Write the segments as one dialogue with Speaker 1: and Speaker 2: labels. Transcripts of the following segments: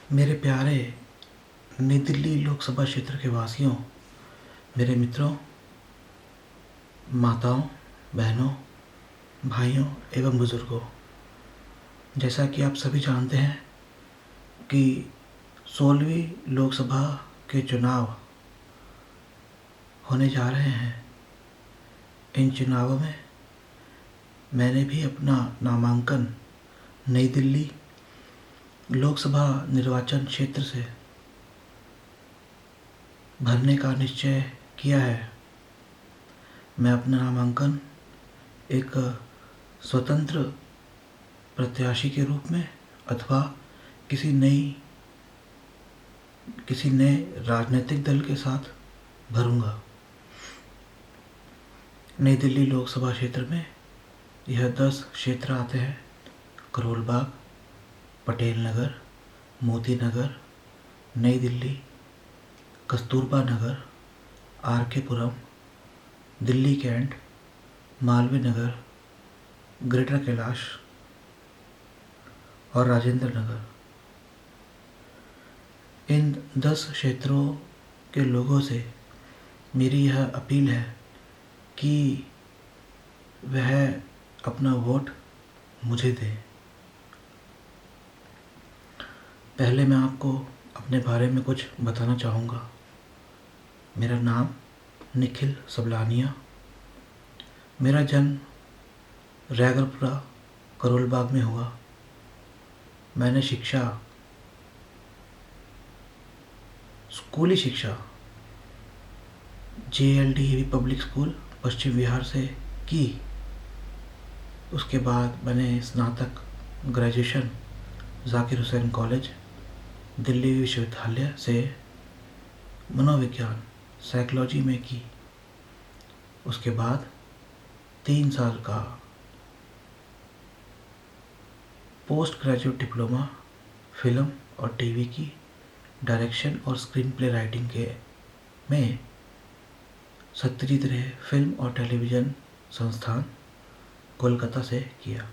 Speaker 1: मेरे प्यारे नई दिल्ली लोकसभा क्षेत्र के वासियों, मेरे मित्रों, माताओं, बहनों, भाइयों एवं बुज़ुर्गों, जैसा कि आप सभी जानते हैं कि 16वीं लोकसभा के चुनाव होने जा रहे हैं। इन चुनावों में मैंने भी अपना नामांकन नई दिल्ली लोकसभा निर्वाचन क्षेत्र से भरने का निश्चय किया है। मैं अपना नामांकन एक स्वतंत्र प्रत्याशी के रूप में अथवा किसी नए राजनीतिक दल के साथ भरूंगा। नई दिल्ली लोकसभा क्षेत्र में यह 10 क्षेत्र आते हैं: करोल बाग, पटेल नगर, मोती नगर, नई दिल्ली, कस्तूरबा नगर, आर के पुरम, दिल्ली कैंट, मालवीय नगर, ग्रेटर कैलाश और राजेंद्र नगर। इन 10 क्षेत्रों के लोगों से मेरी यह अपील है कि वह अपना वोट मुझे दें। पहले मैं आपको अपने बारे में कुछ बताना चाहूँगा। मेरा नाम निखिल सबलानिया। मेरा जन्म रैगरपुरा करोल बाग में हुआ। मैंने स्कूली शिक्षा JLD public school Paschim Vihar से की। उसके बाद मैंने स्नातक ग्रेजुएशन जाकिर हुसैन कॉलेज दिल्ली विश्वविद्यालय से मनोविज्ञान साइकोलॉजी में की। उसके बाद 3 साल का पोस्ट ग्रेजुएट डिप्लोमा फिल्म और टीवी की डायरेक्शन और स्क्रीन प्ले राइटिंग के में सत्यजीत रे फिल्म और टेलीविज़न संस्थान कोलकाता से किया।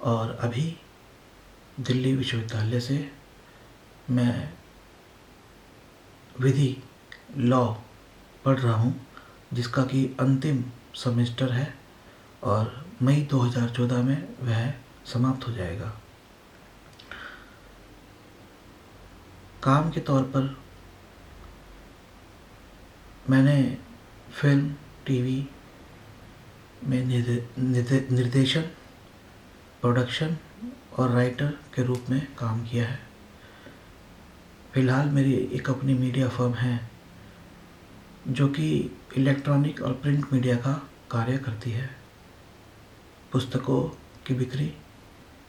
Speaker 1: और अभी दिल्ली विश्वविद्यालय से मैं विधि लॉ पढ़ रहा हूँ, जिसका कि अंतिम सेमेस्टर है और मई 2014 में वह समाप्त हो जाएगा। काम के तौर पर मैंने फिल्म, टीवी में निर्देशन, प्रोडक्शन और राइटर के रूप में काम किया है। फ़िलहाल मेरी एक अपनी मीडिया फर्म है जो कि इलेक्ट्रॉनिक और प्रिंट मीडिया का कार्य करती है। पुस्तकों की बिक्री,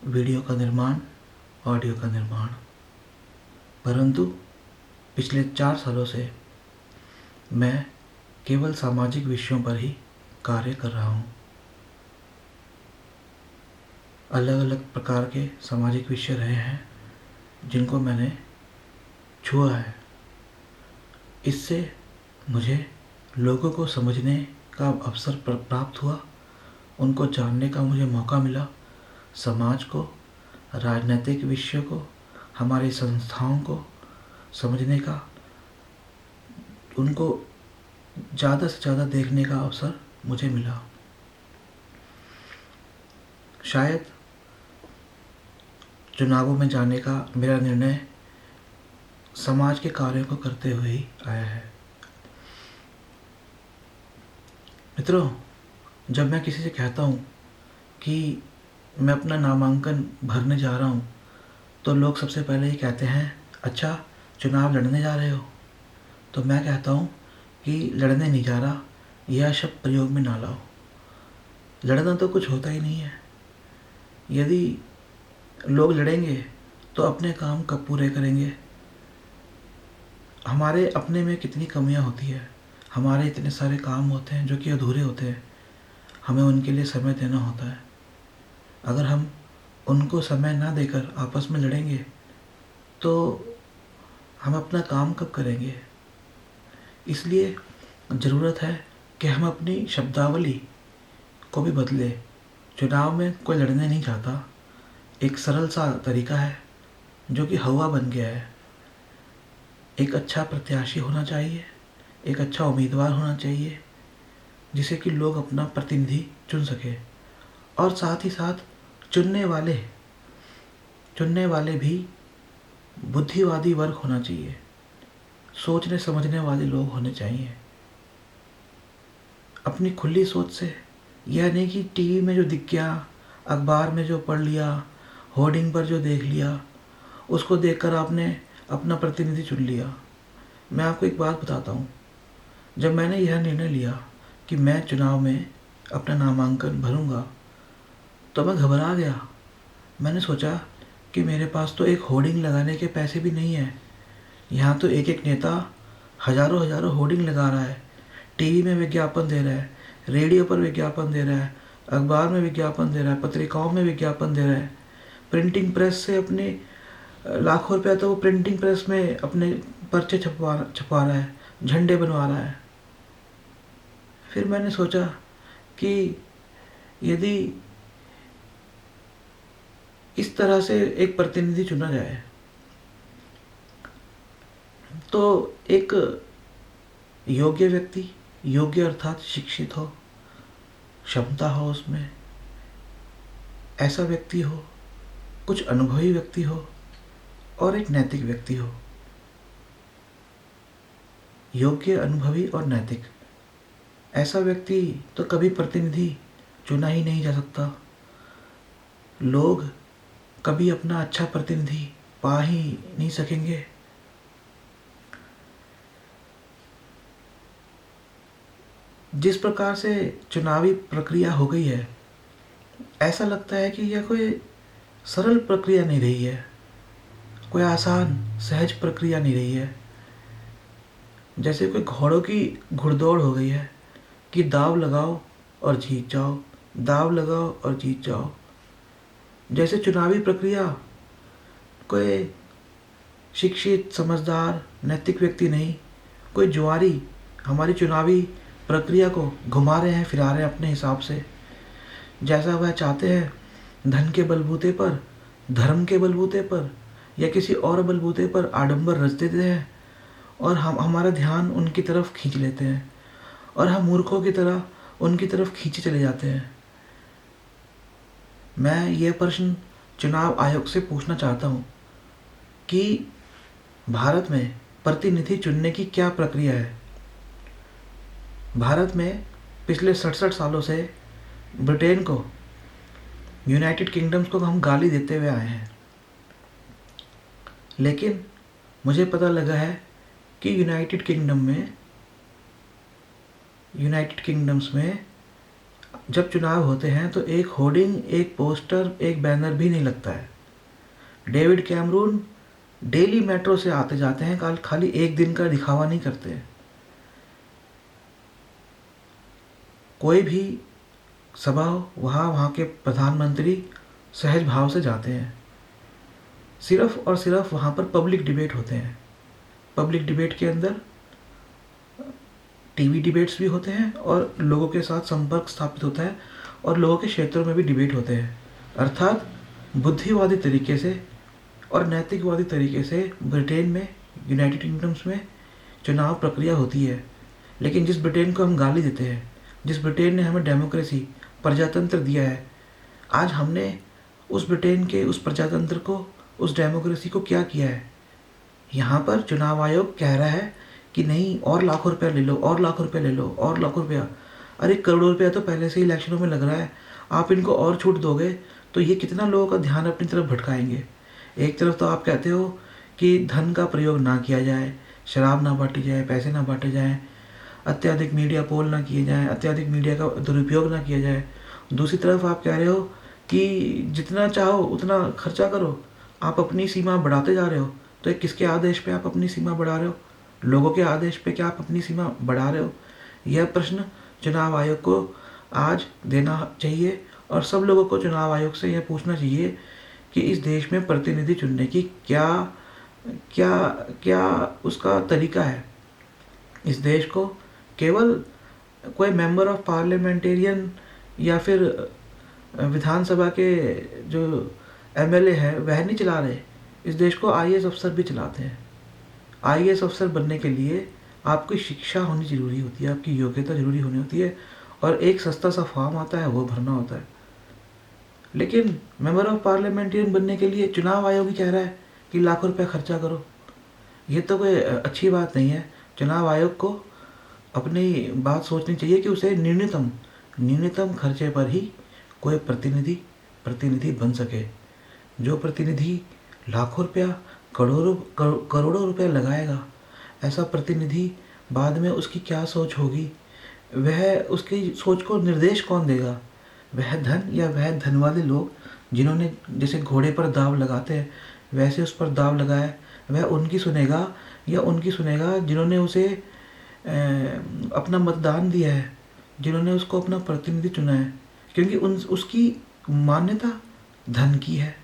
Speaker 1: वीडियो का निर्माण, ऑडियो का निर्माण। परंतु पिछले 4 सालों से मैं केवल सामाजिक विषयों पर ही कार्य कर रहा हूँ। अलग अलग प्रकार के सामाजिक विषय रहे हैं जिनको मैंने छुआ है। इससे मुझे लोगों को समझने का अवसर प्राप्त हुआ, उनको जानने का मुझे मौका मिला। समाज को, राजनीतिक विषयों को, हमारी संस्थाओं को समझने का, उनको ज़्यादा से ज़्यादा देखने का अवसर मुझे मिला। शायद चुनावों में जाने का मेरा निर्णय समाज के कार्यों को करते हुए ही आया है। मित्रों, जब मैं किसी से कहता हूँ कि मैं अपना नामांकन भरने जा रहा हूँ, तो लोग सबसे पहले ये कहते हैं, अच्छा चुनाव लड़ने जा रहे हो? तो मैं कहता हूँ कि लड़ने नहीं जा रहा, यह शब्द प्रयोग में ना लाओ। लड़ना तो कुछ होता ही नहीं है। यदि लोग लड़ेंगे तो अपने काम कब पूरे करेंगे? हमारे अपने में कितनी कमियां होती है, हमारे इतने सारे काम होते हैं जो कि अधूरे होते हैं, हमें उनके लिए समय देना होता है। अगर हम उनको समय ना देकर आपस में लड़ेंगे तो हम अपना काम कब करेंगे? इसलिए ज़रूरत है कि हम अपनी शब्दावली को भी बदलें। चुनाव में कोई लड़ने नहीं जाता। एक सरल सा तरीका है, जो कि हवा बन गया है। एक अच्छा प्रत्याशी होना चाहिए, एक अच्छा उम्मीदवार होना चाहिए, जिसे कि लोग अपना प्रतिनिधि चुन सके। और साथ ही साथ चुनने वाले चुनने वाले भी बुद्धिवादी वर्ग होना चाहिए, सोचने समझने वाले लोग होने चाहिए। अपनी खुली सोच से, यह नहीं कि टीवी में जो दिख गया, अखबार में जो पढ़ लिया, होर्डिंग पर जो देख लिया, उसको देखकर आपने अपना प्रतिनिधि चुन लिया। मैं आपको एक बात बताता हूँ, जब मैंने यह निर्णय लिया कि मैं चुनाव में अपना नामांकन भरूंगा, तो मैं घबरा गया। मैंने सोचा कि मेरे पास तो एक होर्डिंग लगाने के पैसे भी नहीं है। यहाँ तो एक एक नेता हजारों हजारों होर्डिंग लगा रहा है, टीवी में विज्ञापन दे रहा है, रेडियो पर विज्ञापन दे रहा है, अखबार में विज्ञापन दे रहा है, पत्रिकाओं में विज्ञापन दे रहा है, प्रिंटिंग प्रेस से अपने लाखों रुपया तो वो प्रिंटिंग प्रेस में अपने पर्चे छपवा रहा है, झंडे बनवा रहा है। फिर मैंने सोचा कि यदि इस तरह से एक प्रतिनिधि चुना जाए तो एक योग्य व्यक्ति, योग्य अर्थात शिक्षित हो, क्षमता हो उसमें, ऐसा व्यक्ति हो, कुछ अनुभवी व्यक्ति हो और एक नैतिक व्यक्ति हो। योग्य, अनुभवी और नैतिक, ऐसा व्यक्ति तो कभी प्रतिनिधि चुना ही नहीं जा सकता। लोग कभी अपना अच्छा प्रतिनिधि पा ही नहीं सकेंगे। जिस प्रकार से चुनावी प्रक्रिया हो गई है, ऐसा लगता है कि यह कोई सरल प्रक्रिया नहीं रही है, कोई आसान सहज प्रक्रिया नहीं रही है। जैसे कोई घोड़ों की घुड़दौड़ हो गई है कि दाव लगाओ और जीत जाओ, दाव लगाओ और जीत जाओ। जैसे चुनावी प्रक्रिया कोई शिक्षित, समझदार, नैतिक व्यक्ति नहीं, कोई जुआरी हमारी चुनावी प्रक्रिया को घुमा रहे हैं, फिरा रहे हैं अपने हिसाब से, जैसा वह चाहते हैं, धन के बलबूते पर, धर्म के बलबूते पर या किसी और बलबूते पर आडंबर रच देते हैं और हम हमारा ध्यान उनकी तरफ खींच लेते हैं और हम मूर्खों की तरह उनकी तरफ खींचे चले जाते हैं। मैं ये प्रश्न चुनाव आयोग से पूछना चाहता हूँ कि भारत में प्रतिनिधि चुनने की क्या प्रक्रिया है। भारत में पिछले 67 सालों से ब्रिटेन को, यूनाइटेड किंगडम्स को हम गाली देते हुए आए हैं, लेकिन मुझे पता लगा है कि यूनाइटेड किंगडम्स में जब चुनाव होते हैं तो एक होर्डिंग, एक पोस्टर, एक बैनर भी नहीं लगता है। डेविड कैमरून डेली मेट्रो से आते जाते हैं, खाली एक दिन का दिखावा नहीं करते। कोई भी सभा हो, वहाँ के प्रधानमंत्री सहज भाव से जाते हैं। सिर्फ और सिर्फ वहाँ पर पब्लिक डिबेट होते हैं। पब्लिक डिबेट के अंदर टीवी डिबेट्स भी होते हैं और लोगों के साथ संपर्क स्थापित होता है और लोगों के क्षेत्रों में भी डिबेट होते हैं। अर्थात बुद्धिवादी तरीके से और नैतिकवादी तरीके से ब्रिटेन में, यूनाइटेड किंगडम्स में चुनाव प्रक्रिया होती है। लेकिन जिस ब्रिटेन को हम गाली देते हैं, जिस ब्रिटेन ने हमें डेमोक्रेसी, प्रजातंत्र दिया है, आज हमने उस ब्रिटेन के उस प्रजातंत्र को, उस डेमोक्रेसी को क्या किया है। यहाँ पर चुनाव आयोग कह रहा है कि नहीं, और लाखों रुपया ले लो, और लाखों रुपया ले लो, और लाखों रुपया। अरे करोड़ों रुपया तो पहले से ही इलेक्शनों में लग रहा है, आप इनको और छूट दोगे तो ये कितना लोगों का ध्यान अपनी तरफ भटकाएंगे। एक तरफ तो आप कहते हो कि धन का प्रयोग ना किया जाए, शराब ना बांटी जाए, पैसे ना बांटे जाएँ, अत्यधिक मीडिया पोल ना किए जाएँ, अत्यधिक मीडिया का दुरुपयोग ना किया जाए। दूसरी तरफ आप कह रहे हो कि जितना चाहो उतना खर्चा करो, आप अपनी सीमा बढ़ाते जा रहे हो। तो किसके आदेश पे आप अपनी सीमा बढ़ा रहे हो? लोगों के आदेश पे क्या आप अपनी सीमा बढ़ा रहे हो? यह प्रश्न चुनाव आयोग को आज देना चाहिए और सब लोगों को चुनाव आयोग से यह पूछना चाहिए कि इस देश में प्रतिनिधि चुनने की क्या क्या क्या उसका तरीका है। इस देश को केवल कोई मेंबर ऑफ पार्लियामेंटेरियन या फिर विधानसभा के जो एमएलए है वह नहीं चला रहे। इस देश को आईएएस अफसर भी चलाते हैं। आईएएस अफसर बनने के लिए आपकी शिक्षा होनी ज़रूरी होती है, आपकी योग्यता ज़रूरी होनी होती है, और एक सस्ता सा फॉर्म आता है वो भरना होता है। लेकिन मेंबर ऑफ पार्लियामेंटेरियन बनने के लिए चुनाव आयोग ही कह रहा है कि लाखों रुपया खर्चा करो। ये तो कोई अच्छी बात नहीं है। चुनाव आयोग को अपनी बात सोचनी चाहिए कि उसे न्यूनतम खर्चे पर ही कोई प्रतिनिधि बन सके। जो प्रतिनिधि लाखों रुपया करोड़ों रुपया लगाएगा, ऐसा प्रतिनिधि बाद में उसकी क्या सोच होगी, वह उसकी सोच को निर्देश कौन देगा? वह धन या वह धन वाले लोग जिन्होंने जैसे घोड़े पर दाव लगाते हैं वैसे उस पर दाव लगाया, वह उनकी सुनेगा या उनकी सुनेगा जिन्होंने उसे अपना मतदान दिया है, जिन्होंने उसको अपना प्रतिनिधि चुना है, क्योंकि उसकी मान्यता धन की है।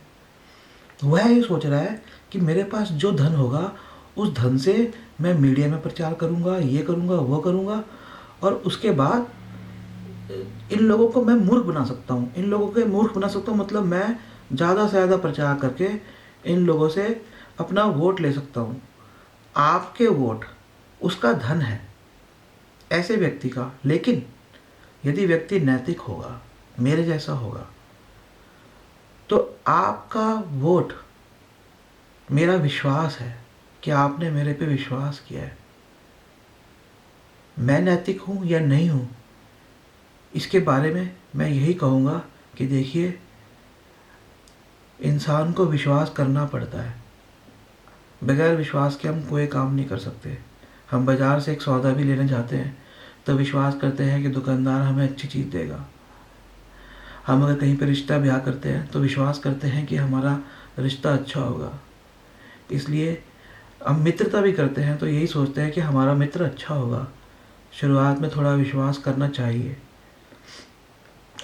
Speaker 1: वह ये सोच रहा है कि मेरे पास जो धन होगा उस धन से मैं मीडिया में प्रचार करूंगा, ये करूंगा, वो करूंगा, और उसके बाद इन लोगों को मैं मूर्ख बना सकता हूँ। इन लोगों के मूर्ख बना सकता हूँ मतलब मैं ज़्यादा से ज़्यादा प्रचार करके इन लोगों से अपना वोट ले सकता हूँ। आपके वोट उसका धन है ऐसे व्यक्ति का। लेकिन यदि व्यक्ति नैतिक होगा, मेरे जैसा होगा, तो आपका वोट मेरा विश्वास है कि आपने मेरे पे विश्वास किया है। मैं नैतिक हूँ या नहीं हूँ, इसके बारे में मैं यही कहूँगा कि देखिए, इंसान को विश्वास करना पड़ता है। बगैर विश्वास के हम कोई काम नहीं कर सकते। हम बाज़ार से एक सौदा भी लेने जाते हैं तो विश्वास करते हैं कि दुकानदार हमें अच्छी चीज़ देगा। हम अगर कहीं पर रिश्ता ब्याह करते हैं तो विश्वास करते हैं कि हमारा रिश्ता अच्छा होगा। इसलिए हम मित्रता भी करते हैं तो यही सोचते हैं कि हमारा मित्र अच्छा होगा। शुरुआत में थोड़ा विश्वास करना चाहिए।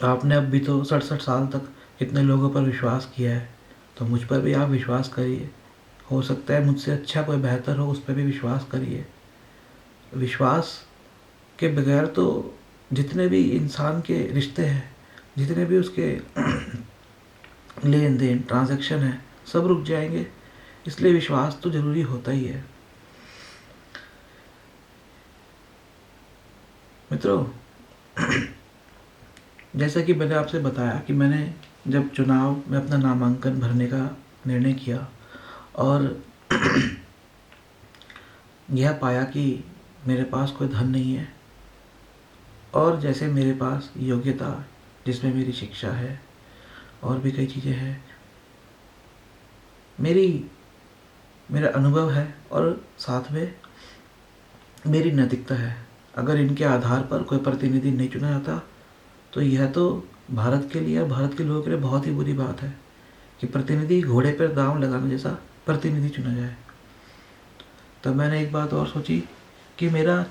Speaker 1: आपने अब भी तो 67 साल तक इतने लोगों पर विश्वास किया है, तो मुझ पर भी आप विश्वास करिए। हो सकता है मुझसे अच्छा कोई बेहतर हो, उस पर भी विश्वास करिए। विश्वास के बगैर तो जितने भी इंसान के रिश्ते हैं, जितने भी उसके लेन देन ट्रांजैक्शन है, सब रुक जाएंगे। इसलिए विश्वास तो ज़रूरी होता ही है। मित्रों, जैसा कि मैंने आपसे बताया कि मैंने जब चुनाव में अपना नामांकन भरने का निर्णय किया और यह पाया कि मेरे पास कोई धन नहीं है, और जैसे मेरे पास योग्यता, जिसमें मेरी शिक्षा है और भी कई चीज़ें हैं, मेरा अनुभव है और साथ में मेरी नैतिकता है, अगर इनके आधार पर कोई प्रतिनिधि नहीं चुना जाता तो यह तो भारत के लिए और भारत के लोगों के लिए बहुत ही बुरी बात है कि प्रतिनिधि घोड़े पर दांव लगाने जैसा प्रतिनिधि चुना जाए। तब मैंने एक बात और सोची कि मेरा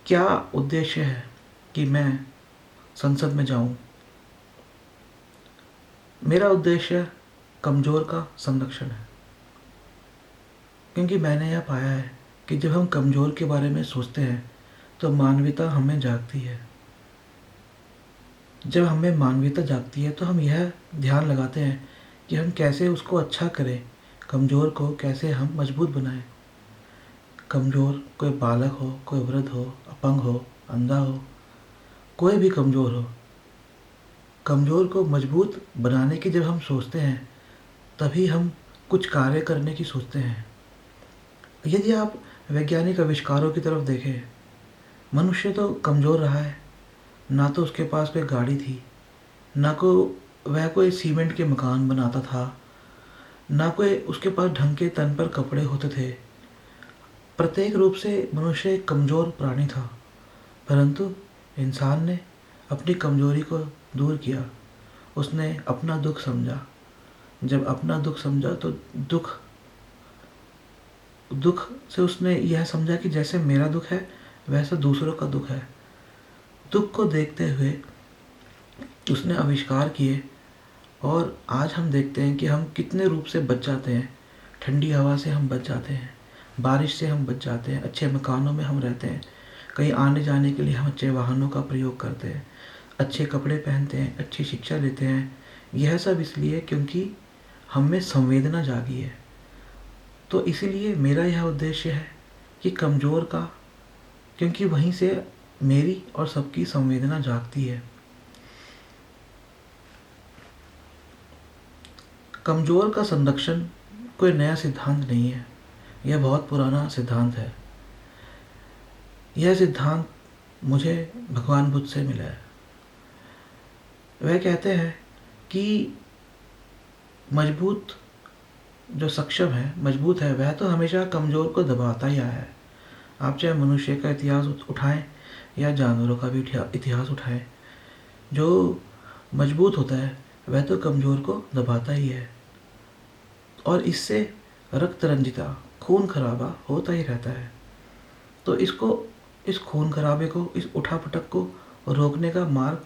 Speaker 1: क्या उद्देश्य है कि मैं संसद में जाऊं। मेरा उद्देश्य कमज़ोर का संरक्षण है, क्योंकि मैंने यह पाया है कि जब हम कमज़ोर के बारे में सोचते हैं तो मानवता हमें जागती है। जब हमें मानवता जागती है तो हम यह ध्यान लगाते हैं कि हम कैसे उसको अच्छा करें, कमज़ोर को कैसे हम मजबूत बनाएं। कमज़ोर कोई बालक हो, कोई वृद्ध हो, अपंग हो, अंधा हो, कोई भी कमज़ोर हो, कमज़ोर को मजबूत बनाने की जब हम सोचते हैं तभी हम कुछ कार्य करने की सोचते हैं। यदि आप वैज्ञानिक आविष्कारों की तरफ देखें, मनुष्य तो कमज़ोर रहा है। ना तो उसके पास कोई गाड़ी थी, ना को वह कोई सीमेंट के मकान बनाता था, ना कोई उसके पास ढंग के तन पर कपड़े होते थे। प्रत्येक रूप से मनुष्य एक कमज़ोर प्राणी था, परंतु इंसान ने अपनी कमज़ोरी को दूर किया। उसने अपना दुख समझा। जब अपना दुख समझा तो दुख से उसने यह समझा कि जैसे मेरा दुख है वैसा दूसरों का दुख है। दुख को देखते हुए उसने आविष्कार किए, और आज हम देखते हैं कि हम कितने रूप से बच जाते हैं। ठंडी हवा से हम बच जाते हैं, बारिश से हम बच जाते हैं, अच्छे मकानों में हम रहते हैं, कहीं आने जाने के लिए हम अच्छे वाहनों का प्रयोग करते हैं, अच्छे कपड़े पहनते हैं, अच्छी शिक्षा लेते हैं। यह सब इसलिए क्योंकि हम में संवेदना जागी है। तो इसीलिए मेरा यह उद्देश्य है कि कमज़ोर का, क्योंकि वहीं से मेरी और सबकी संवेदना जागती है। कमज़ोर का संरक्षण कोई नया सिद्धांत नहीं है, यह बहुत पुराना सिद्धांत है। यह सिद्धांत मुझे भगवान बुद्ध से मिला है। वह कहते हैं कि मजबूत जो सक्षम है, मजबूत है, वह तो हमेशा कमज़ोर को दबाता ही आया है। आप चाहे मनुष्य का इतिहास उठाएं या जानवरों का भी इतिहास उठाएं, जो मजबूत होता है वह तो कमज़ोर को दबाता ही है, और इससे रक्त रंजिता, खून खराबा होता ही रहता है। तो इस खून खराबे को, इस उठापटक को रोकने का मार्ग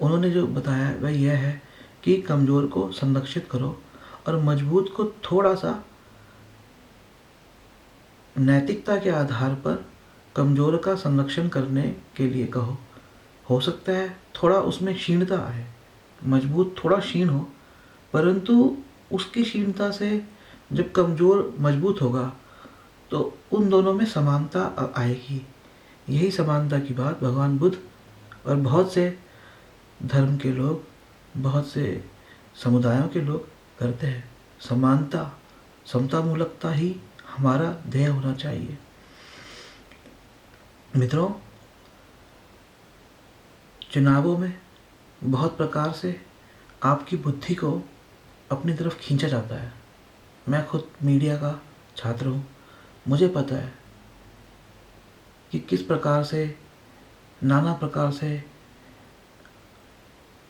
Speaker 1: उन्होंने जो बताया है वह यह है कि कमज़ोर को संरक्षित करो और मजबूत को थोड़ा सा नैतिकता के आधार पर कमज़ोर का संरक्षण करने के लिए कहो। हो सकता है थोड़ा उसमें क्षीणता आए, मजबूत थोड़ा क्षीण हो, परंतु उसकी क्षीणता से जब कमज़ोर मजबूत होगा तो उन दोनों में समानता आएगी। यही समानता की बात भगवान बुद्ध और बहुत से धर्म के लोग, बहुत से समुदायों के लोग करते हैं। समानता, समतामूलकता ही हमारा ध्येय होना चाहिए। मित्रों, चुनावों में बहुत प्रकार से आपकी बुद्धि को अपनी तरफ खींचा जाता है। मैं खुद मीडिया का छात्र हूँ, मुझे पता है कि किस प्रकार से, नाना प्रकार से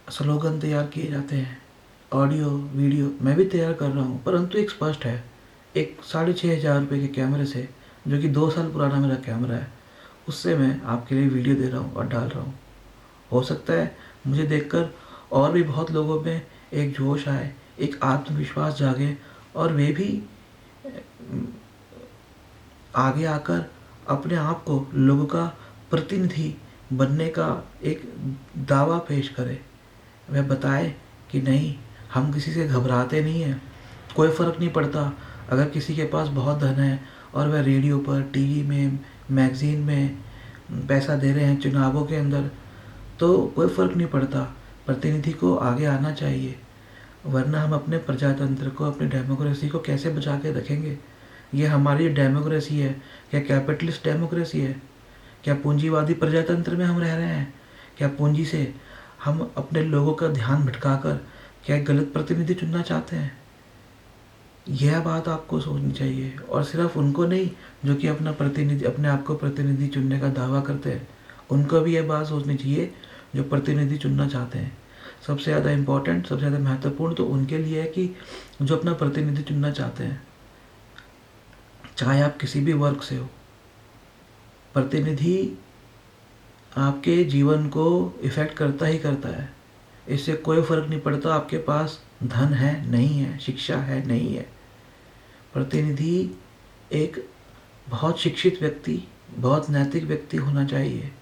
Speaker 1: स्लोगन तैयार किए जाते हैं, ऑडियो वीडियो मैं भी तैयार कर रहा हूँ, परंतु एक स्पष्ट है, एक 6,500 रुपये के कैमरे से, जो कि 2 साल पुराना मेरा कैमरा है, उससे मैं आपके लिए वीडियो दे रहा हूँ और डाल रहा हूँ। हो सकता है मुझे देखकर और भी बहुत लोगों में एक जोश आए, एक आत्मविश्वास जागे और वे भी आगे आकर अपने आप को लोगों का प्रतिनिधि बनने का एक दावा पेश करें। वह बताए कि नहीं, हम किसी से घबराते नहीं हैं, कोई फ़र्क नहीं पड़ता अगर किसी के पास बहुत धन है और वह रेडियो पर, टीवी में, मैगज़ीन में पैसा दे रहे हैं चुनावों के अंदर, तो कोई फ़र्क नहीं पड़ता, प्रतिनिधि को आगे आना चाहिए, वरना हम अपने प्रजातंत्र को, अपनी डेमोक्रेसी को कैसे बचा के रखेंगे। ये हमारी डेमोक्रेसी है, क्या कैपिटलिस्ट डेमोक्रेसी है? क्या पूंजीवादी प्रजातंत्र में हम रह रहे हैं? क्या पूंजी से हम अपने लोगों का ध्यान भटकाकर क्या गलत प्रतिनिधि चुनना चाहते हैं? यह बात आपको सोचनी चाहिए, और सिर्फ उनको नहीं जो कि अपने आप को प्रतिनिधि चुनने का दावा करते हैं, उनको भी यह बात सोचनी चाहिए जो प्रतिनिधि चुनना चाहते हैं। सबसे ज़्यादा इम्पोर्टेंट, सबसे ज़्यादा महत्वपूर्ण तो उनके लिए है कि जो अपना प्रतिनिधि चुनना चाहते हैं, चाहे आप किसी भी वर्ग से हो, प्रतिनिधि आपके जीवन को इफ़ेक्ट करता ही करता है। इससे कोई फ़र्क नहीं पड़ता आपके पास धन है नहीं है, शिक्षा है नहीं है। प्रतिनिधि एक बहुत शिक्षित व्यक्ति, बहुत नैतिक व्यक्ति होना चाहिए।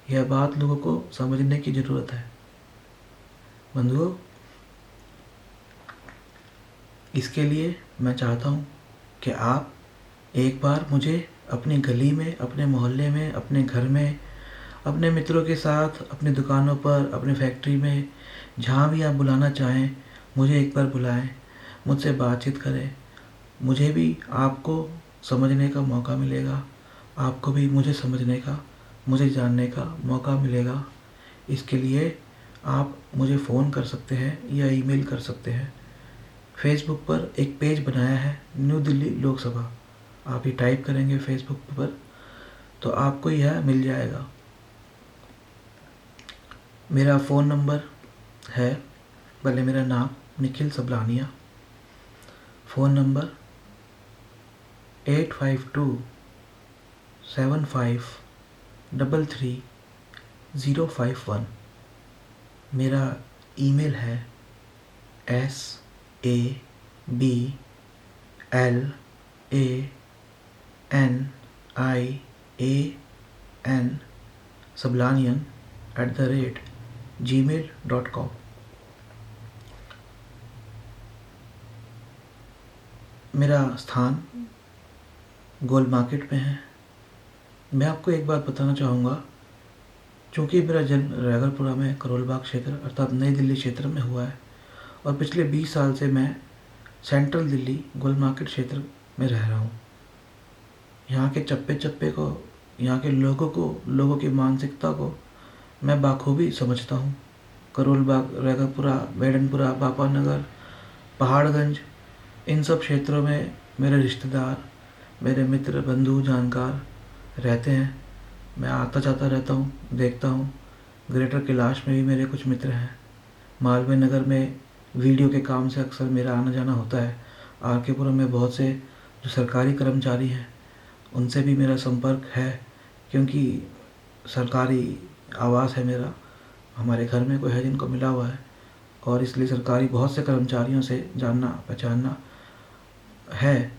Speaker 1: यह बात लोगों को समझने की ज़रूरत है। बंधुओं, इसके लिए मैं चाहता हूँ कि आप एक बार मुझे अपनी गली में, अपने मोहल्ले में, अपने घर में, अपने मित्रों के साथ, अपनी दुकानों पर, अपनी फैक्ट्री में, जहाँ भी आप बुलाना चाहें, मुझे एक बार बुलाएं, मुझसे बातचीत करें। मुझे भी आपको समझने का मौका मिलेगा, आपको भी मुझे समझने का, मुझे जानने का मौका मिलेगा। इसके लिए आप मुझे फ़ोन कर सकते हैं या ईमेल कर सकते हैं। फेसबुक पर एक पेज बनाया है, न्यू दिल्ली लोकसभा। आप ही टाइप करेंगे फेसबुक पर तो आपको यह मिल जाएगा। मेरा फ़ोन नंबर है, पहले मेरा नाम निखिल सबलानिया, फ़ोन नंबर 8527533051। मेरा ईमेल है sablanian sablanian@gmail.com। मेरा स्थान गोल मार्केट में है। मैं आपको एक बात बताना चाहूँगा, चूँकि मेरा जन्म रैगरपुरा में करोल बाग क्षेत्र अर्थात नई दिल्ली क्षेत्र में हुआ है और पिछले 20 साल से मैं सेंट्रल दिल्ली गोल मार्केट क्षेत्र में रह रहा हूँ। यहाँ के चप्पे चप्पे को, यहाँ के लोगों को, लोगों की मानसिकता को मैं बाखूबी समझता हूँ। करोल बाग, रैगरपुरा, बेडनपुरा, बापा नगर, पहाड़गंज, इन सब क्षेत्रों में मेरे रिश्तेदार, मेरे मित्र, बंधु, जानकार रहते हैं। मैं आता जाता रहता हूँ, देखता हूँ। ग्रेटर कैलाश में भी मेरे कुछ मित्र हैं। मालवीय नगर में वीडियो के काम से अक्सर मेरा आना जाना होता है। आर के पुरम में बहुत से जो सरकारी कर्मचारी हैं उनसे भी मेरा संपर्क है, क्योंकि सरकारी आवास है मेरा। हमारे घर में कोई है जिनको मिला हुआ है और इसलिए सरकारी बहुत से कर्मचारियों से जानना पहचानना है।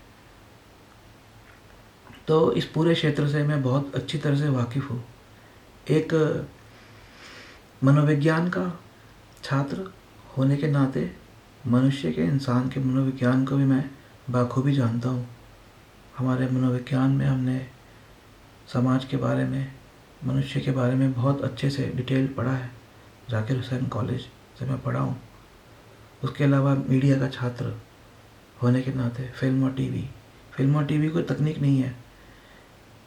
Speaker 1: तो इस पूरे क्षेत्र से मैं बहुत अच्छी तरह से वाकिफ़ हूँ। एक मनोविज्ञान का छात्र होने के नाते मनुष्य के, इंसान के मनोविज्ञान को भी मैं बाखूबी जानता हूँ। हमारे मनोविज्ञान में हमने समाज के बारे में, मनुष्य के बारे में बहुत अच्छे से डिटेल पढ़ा है। जाकिर हुसैन कॉलेज से मैं पढ़ा हूँ। उसके अलावा मीडिया का छात्र होने के नाते फिल्म और टीवी कोई तकनीक नहीं है,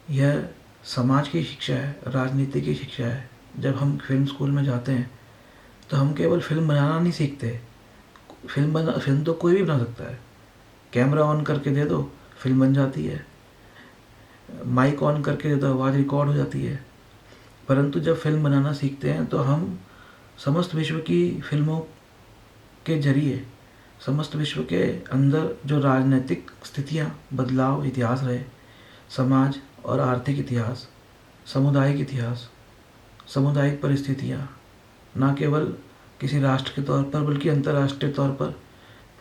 Speaker 1: यह समाज की शिक्षा है, राजनीति की शिक्षा है। जब हम फिल्म स्कूल में जाते हैं तो हम केवल फिल्म बनाना नहीं सीखते। फिल्म तो कोई भी बना सकता है। कैमरा ऑन करके दे दो, फिल्म बन जाती है। माइक ऑन करके दे दो, आवाज़ रिकॉर्ड हो जाती है। परंतु जब फिल्म बनाना सीखते हैं तो हम समस्त विश्व की फिल्मों के जरिए, समस्त विश्व के अंदर जो राजनीतिक स्थितियाँ, बदलाव, इतिहास रहे, समाज और आर्थिक इतिहास, सामुदायिक परिस्थितियाँ, न केवल किसी राष्ट्र के तौर पर बल्कि अंतर्राष्ट्रीय तौर पर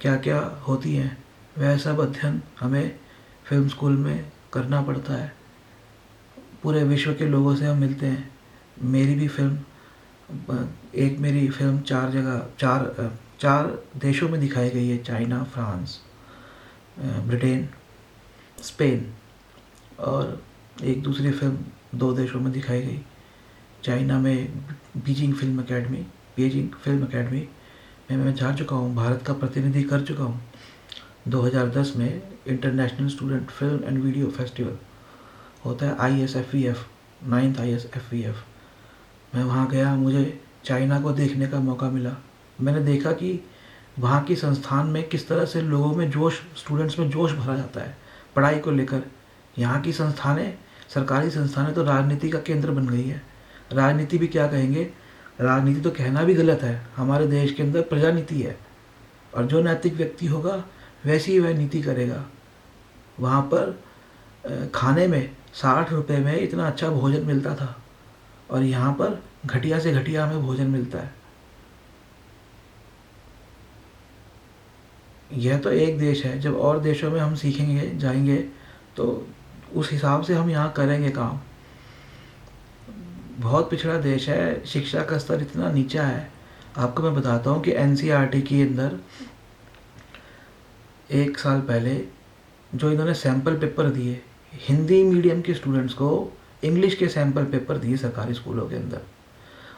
Speaker 1: क्या क्या होती हैं, वह सब अध्ययन हमें फिल्म स्कूल में करना पड़ता है। पूरे विश्व के लोगों से हम मिलते हैं। मेरी फिल्म चार देशों में दिखाई गई है। चाइना, फ्रांस, ब्रिटेन, स्पेन, और एक दूसरी फिल्म 2 देशों में दिखाई गई। चाइना में बीजिंग फिल्म अकेडमी में मैं जा चुका हूँ, भारत का प्रतिनिधि कर चुका हूँ। 2010 में international student film and video festival होता है, ISFEF, 9th ISFEF। मैं वहाँ गया, मुझे चाइना को देखने का मौका मिला। मैंने देखा कि वहाँ की संस्थान में किस तरह से लोगों में स्टूडेंट्स में जोश भरा जाता है पढ़ाई को लेकर। यहाँ की संस्थानें, सरकारी संस्थानें तो राजनीति का केंद्र बन गई है। राजनीति भी क्या कहेंगे, राजनीति तो कहना भी गलत है। हमारे देश के अंदर प्रजानीति है और जो नैतिक व्यक्ति होगा वैसी ही वह नीति करेगा। वहाँ पर खाने में 60 रुपये में इतना अच्छा भोजन मिलता था और यहाँ पर घटिया से घटिया हमें भोजन मिलता है। यह तो एक देश है। जब और देशों में हम सीखेंगे, जाएंगे, तो उस हिसाब से हम यहाँ करेंगे काम। बहुत पिछड़ा देश है, शिक्षा का स्तर इतना नीचा है। आपको मैं बताता हूँ कि NCERT के अंदर 1 साल पहले जो इन्होंने सैम्पल पेपर दिए, हिंदी मीडियम के स्टूडेंट्स को इंग्लिश के सैम्पल पेपर दिए सरकारी स्कूलों के अंदर।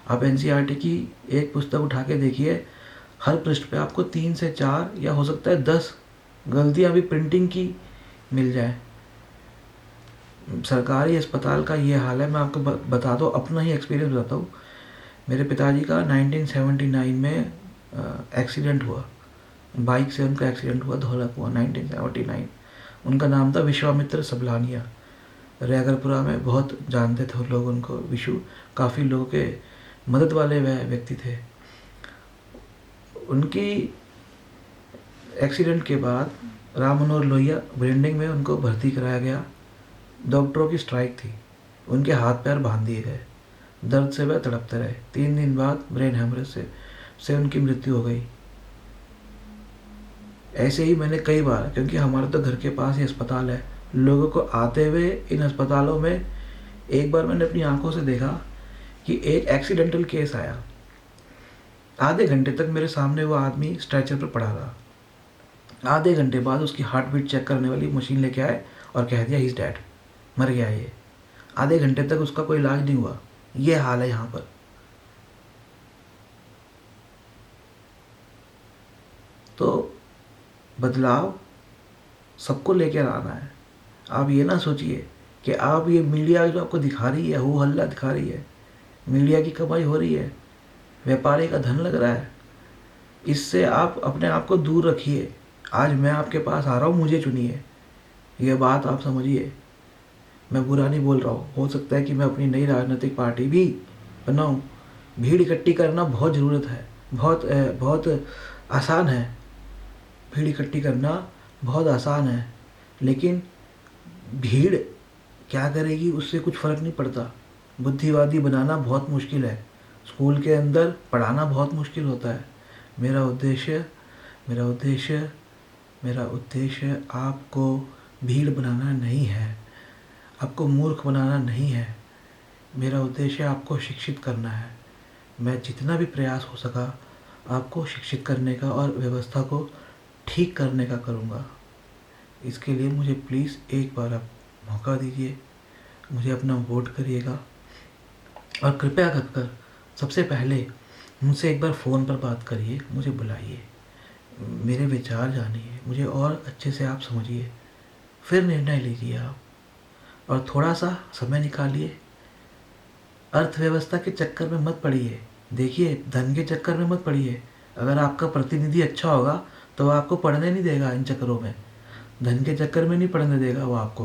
Speaker 1: आप NCERT की एक पुस्तक उठा के देखिए, हर पृष्ठ पे आपको 3 से 4 या हो सकता है 10 गलतियाँ भी प्रिंटिंग की मिल जाए। सरकारी अस्पताल का ये हाल है। मैं आपको बता दूँ, अपना ही एक्सपीरियंस बताता हूँ। मेरे पिताजी का 1979 में एक्सीडेंट हुआ, बाइक से उनका एक्सीडेंट हुआ, धौलक हुआ 1979। उनका नाम था विश्वामित्र सबलानिया। रैगरपुरा में बहुत जानते थे लोग उनको। विशु काफ़ी लोगों के मदद वाले वह व्यक्ति थे। उनकी एक्सीडेंट के बाद राम मनोहर लोहिया ब्रेंडिंग में उनको भर्ती कराया गया। डॉक्टरों की स्ट्राइक थी, उनके हाथ पैर बांध दिए गए, दर्द से वह तड़पते रहे। 3 दिन बाद ब्रेन हेमरेज से उनकी मृत्यु हो गई। ऐसे ही मैंने कई बार, क्योंकि हमारे तो घर के पास ही अस्पताल है, लोगों को आते हुए इन अस्पतालों में एक बार मैंने अपनी आंखों से देखा कि एक एक्सीडेंटल केस आया। आधे घंटे तक मेरे सामने वो आदमी स्ट्रेचर पर पड़ा रहा। आधे घंटे बाद उसकी हार्ट बीट चेक करने वाली मशीन लेके आए और कह दिया ही इज़ डेड, मर गया ये। आधे घंटे तक उसका कोई इलाज नहीं हुआ। ये हाल है यहाँ पर। तो बदलाव सबको लेकर आना है। आप ये ना सोचिए कि आप ये मीडिया जो आपको दिखा रही है, हो हल्ला दिखा रही है, मीडिया की कमाई हो रही है, व्यापारी का धन लग रहा है, इससे आप अपने आप को दूर रखिए। आज मैं आपके पास आ रहा हूँ, मुझे चुनिए, ये बात आप समझिए। मैं बुरा नहीं बोल रहा हूँ, हो सकता है कि मैं अपनी नई राजनीतिक पार्टी भी बनाऊँ। भीड़ इकट्ठी करना बहुत ज़रूरत है, बहुत आसान है। भीड़ इकट्ठी करना बहुत आसान है, लेकिन भीड़ क्या करेगी उससे कुछ फ़र्क नहीं पड़ता। बुद्धिवादी बनाना बहुत मुश्किल है, स्कूल के अंदर पढ़ाना बहुत मुश्किल होता है। मेरा उद्देश्य मेरा उद्देश्य मेरा उद्देश्य आपको भीड़ बनाना नहीं है, आपको मूर्ख बनाना नहीं है। मेरा उद्देश्य आपको शिक्षित करना है। मैं जितना भी प्रयास हो सका आपको शिक्षित करने का और व्यवस्था को ठीक करने का करूँगा। इसके लिए मुझे प्लीज़ एक बार आप मौका दीजिए, मुझे अपना वोट करिएगा और कृपया कर सबसे पहले मुझसे एक बार फ़ोन पर बात करिए, मुझे बुलाइए, मेरे विचार जानिए, मुझे और अच्छे से आप समझिए, फिर निर्णय लीजिए आप। और थोड़ा सा समय निकालिए, अर्थव्यवस्था के चक्कर में मत पड़िए। देखिए, धन के चक्कर में मत पड़िए। अगर आपका प्रतिनिधि अच्छा होगा तो वो आपको पढ़ने नहीं देगा इन चक्करों में, धन के चक्कर में नहीं पढ़ने देगा वो आपको।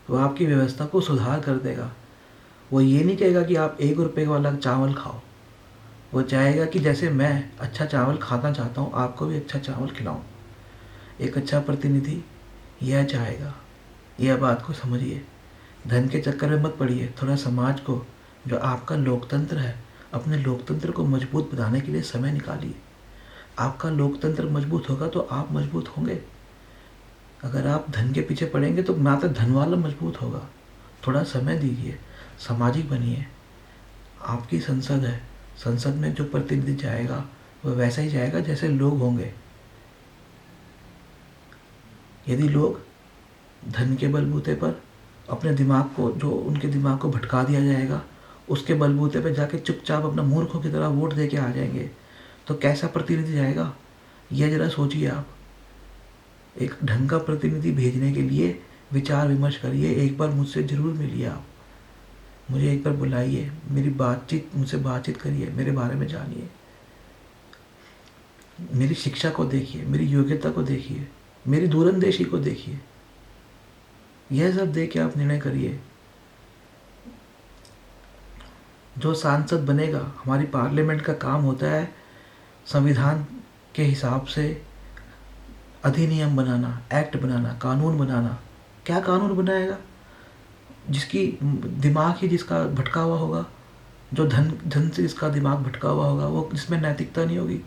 Speaker 1: वो आपकी व्यवस्था को सुधार कर देगा। वो ये नहीं कहेगा कि आप 1 रुपये वाला चावल खाओ। वो चाहेगा कि जैसे मैं अच्छा चावल खाना चाहता हूँ, आपको भी अच्छा चावल खिलाऊँ। एक अच्छा प्रतिनिधि यह चाहेगा। यह बात को समझिए। धन के चक्कर में मत पड़िए। थोड़ा समाज को, जो आपका लोकतंत्र है, अपने लोकतंत्र को मजबूत बनाने के लिए समय निकालिए। आपका लोकतंत्र मजबूत होगा तो आप मजबूत होंगे। अगर आप धन के पीछे पड़ेंगे तो मात्र धन वाला मजबूत होगा। थोड़ा समय दीजिए, सामाजिक बनिए। आपकी संसद है, संसद में जो प्रतिनिधि जाएगा वह वैसा ही जाएगा जैसे लोग होंगे। यदि लोग धन के बलबूते पर अपने दिमाग को, जो उनके दिमाग को भटका दिया जाएगा, उसके बलबूते पर जाके चुपचाप अपना मूर्खों की तरह वोट दे के आ जाएंगे, तो कैसा प्रतिनिधि जाएगा? यह जरा सोचिए आप। एक ढंग का प्रतिनिधि भेजने के लिए विचार विमर्श करिए। एक बार मुझसे ज़रूर मिलिए आप, मुझे एक बार बुलाइए, मुझसे बातचीत करिए, मेरे बारे में जानिए, मेरी शिक्षा को देखिए, मेरी योग्यता को देखिए, मेरी दूरंदेशी को देखिए। यह सब देख के आप निर्णय करिए। जो सांसद बनेगा, हमारी पार्लियामेंट का काम होता है संविधान के हिसाब से अधिनियम बनाना, एक्ट बनाना, कानून बनाना। क्या कानून बनाएगा? जिसकी दिमाग ही जिसका भटका हुआ होगा, जो धन से जिसका दिमाग भटका हुआ होगा, वो जिसमें नैतिकता नहीं होगी,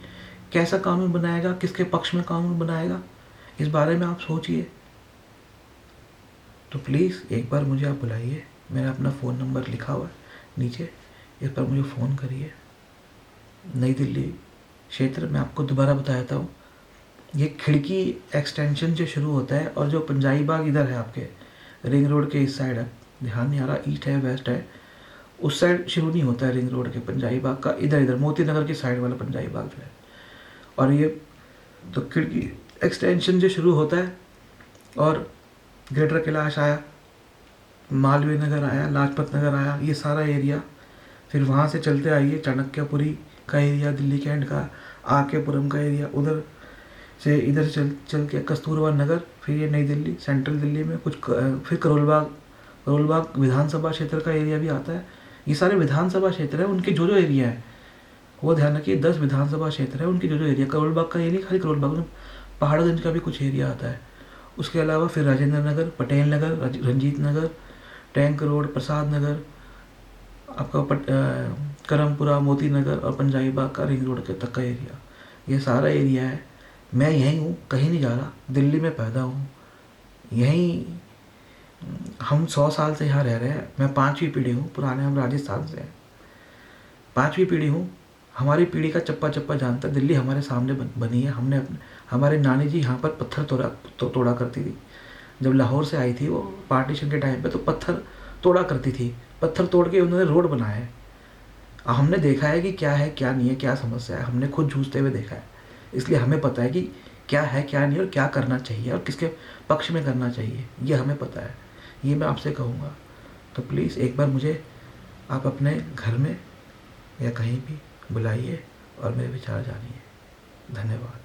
Speaker 1: कैसा कानून बनाएगा? किसके पक्ष में कानून बनाएगा? इस बारे में आप सोचिए। तो प्लीज़ एक बार मुझे आप बुलाइए। मेरा अपना फ़ोन नंबर लिखा हुआ है नीचे, इस पर मुझे फ़ोन करिए। नई दिल्ली क्षेत्र में आपको दोबारा बता देता हूँ, ये खिड़की एक्सटेंशन से शुरू होता है और जो पंजाबी बाग इधर है, आपके रिंग रोड के इस साइड है, ध्यान नहीं आ रहा ईस्ट है वेस्ट है, उस साइड शुरू नहीं होता है रिंग रोड के पंजाबी बाग का, इधर मोती नगर की साइड वाला पंजाबी बाग जो है। और ये तो खिड़की एक्सटेंशन से शुरू होता है और ग्रेटर कैलाश आया, मालवीय नगर आया, लाजपत नगर आया, ये सारा एरिया। फिर वहाँ से चलते आइए चाणक्यपुरी का एरिया, दिल्ली कैंट का, आकेपुरम का एरिया, उधर से इधर चल के कस्तूरबा नगर, फिर ये नई दिल्ली, सेंट्रल दिल्ली में कुछ फिर करोलबाग विधानसभा क्षेत्र का एरिया भी आता है। ये सारे विधानसभा क्षेत्र है, उनके जो एरिया है वो ध्यान रखिए। 10 विधानसभा क्षेत्र है, उनके जो एरिया, करोलबाग का ये नहीं खाली करोलबाग में, पहाड़गंज का भी कुछ एरिया आता है। उसके अलावा फिर राजेंद्र नगर, पटेल नगर, रंजीत नगर, टैंक रोड, प्रसाद नगर, आपका करमपुरा, मोती नगर और पंजाबी बाग का रिंग रोड के तक का एरिया, ये सारा एरिया है। मैं यहीं हूँ, कहीं नहीं जा रहा, दिल्ली में पैदा हूँ, यहीं हम 100 साल से यहाँ रह रहे हैं। मैं 5वीं पीढ़ी हूँ, पुराने हम राजस्थान से हैं, 5वीं पीढ़ी हूँ। हमारी पीढ़ी का चप्पा चप्पा जानता है। दिल्ली हमारे सामने बनी है। हमने हमारी नानी जी यहाँ पर पत्थर तोड़ा करती थी। जब लाहौर से आई थी वो पार्टीशन के टाइम पे, तो पत्थर तोड़ा करती थी। पत्थर तोड़ के उन्होंने रोड बनाया है। हमने देखा है कि क्या है क्या नहीं है, क्या समस्या है। हमने खुद जूझते हुए देखा है, इसलिए हमें पता है कि क्या है क्या नहीं और क्या करना चाहिए और किसके पक्ष में करना चाहिए, ये हमें पता है। ये मैं आपसे कहूँगा। तो प्लीज़ एक बार मुझे आप अपने घर में या कहीं भी बुलाइए और मेरे विचार जानिए। धन्यवाद।